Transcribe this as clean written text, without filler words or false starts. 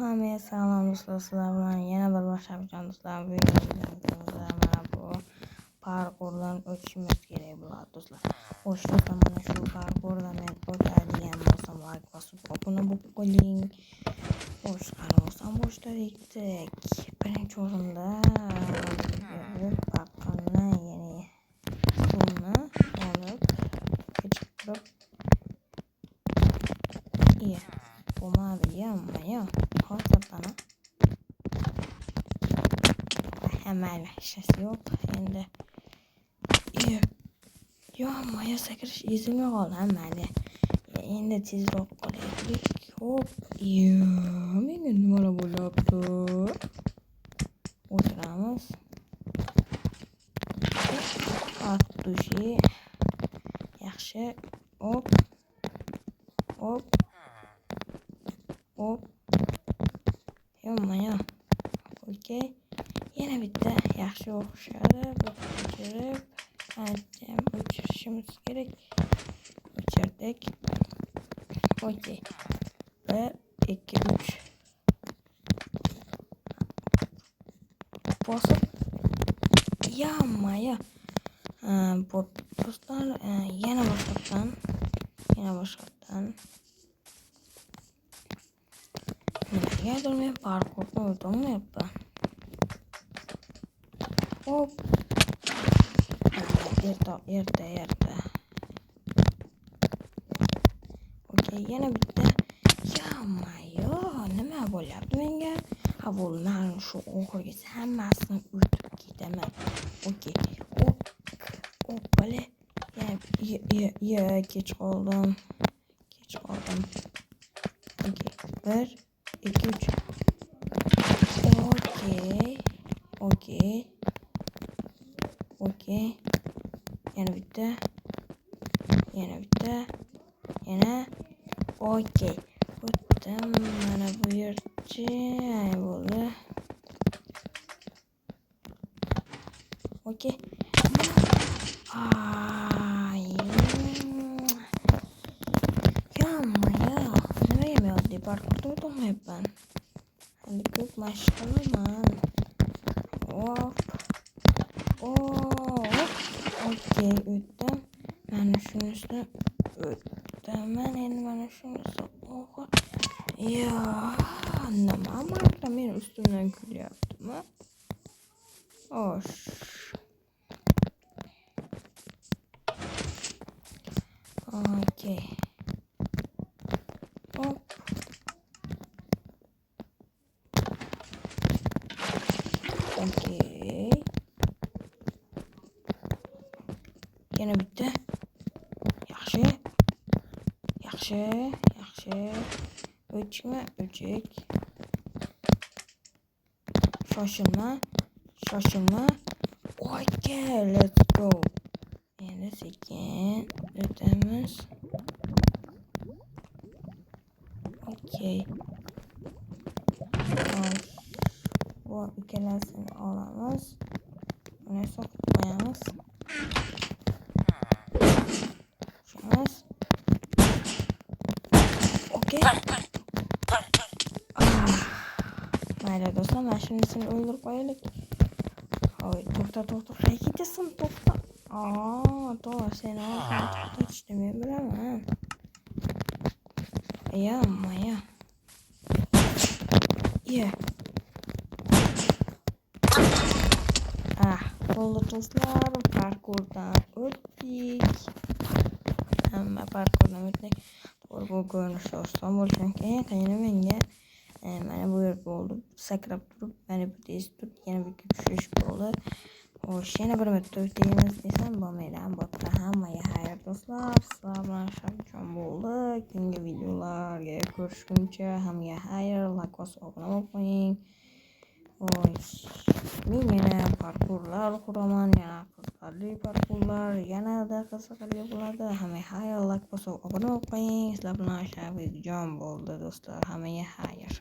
Hammaga salom do'stlar, sizlar bilan yana bir boshlaymiz do'stlar. Bu videomizda mana bu parkurdan o'tishimiz kerak bo'ladi do'stlar. Xo'sh do'stlar, mana shu parkurdan men o'tadigan bo'lsam, like bosib obuna bo'lib qo'ying. Xo'sh, qani bo'lsam boshladik. Birinchi o'rinda parkurni, ya'ni suvni olib kechib turib bo'lmadi hozirdan mayli, hech yo'q. Endi mayo sakirish izimga qoldi. Mayli, endi tezroq qolaylik. Hop, menga nimalar bo'lyapti? O'tiramiz. At dushi yaxshi. Hop. Mayo. Okey. Yana bitta yaxshi o'xshadi. O'chirib, o'chirishimiz kerak. O'chirdik. Okey. 1, 2, 3. Bosib. Mayo. Bu do'stlar, yana boshqatdan. Nimagadir men parkurni o'tolmayapman. Hop. Erta. Okey, yana bitta. Mayo, nima bo'lyapti menga? Men shu oxirgisi hammasini o'tib ketaman. Okey. Bale. Kech qoldim. Okey. 1, 2, 3. Okey. Yana bitta. Okey. O'tdim. Mana bu yerchi bo'ldi. Okey. Nimaga men oddiy parkurda o'tolmayapman? Hali ko'p mashq qilaman. Okey, o'tdim. Mana shunisi o'taman. Endi mana shunisi oxir. Nima marka men ustimdan kulyaptimi? Xo'sh. Okey. Okey. Yana bitta. Yaxshi. O'chik. Shoshilma. Okey, let's go. Endi sekin o'tamiz. Okey. Bu ikkalasini olamiz. Buni so'qib qo'yamiz. Okey. Mayli do'stlar, mana shunisini o'ldirib qo'yaylik. To'xta. Qayerga ketasan? To'xta. To'g'ri, seni to'xtatishni men bilaman. Mayo. Bo'ldi do'stlar, parkurdan o'tdik. Hamma parkurdan o'tdik. To'g'ri, bu ko'rinishda oson bo'lgan keyin qiyini menga mana bu yer bo'ldi. Sakrab turib, mana bu tez turib, yana bir tushish bo'ldi. Xo'sh, yana bir marta o'taymiz desam bo'lmaydi. Hammaga xayr do'stlar. Sizlar bilan Shabjon bo'ldi. Keyingi videolarga ko'rishguncha hammaga xayr. Like bosib obuna bo'lib qo'ying. Men yana parkurlar quraman, yana qiziqarli parkurlar, yanada qiziqarli bo'ladi. Hammaga xayr, like bosib obuna bo'lib qo'ying. Sizlar bilan Shabjon bo'ldi do'stlar. Hammaga xayr.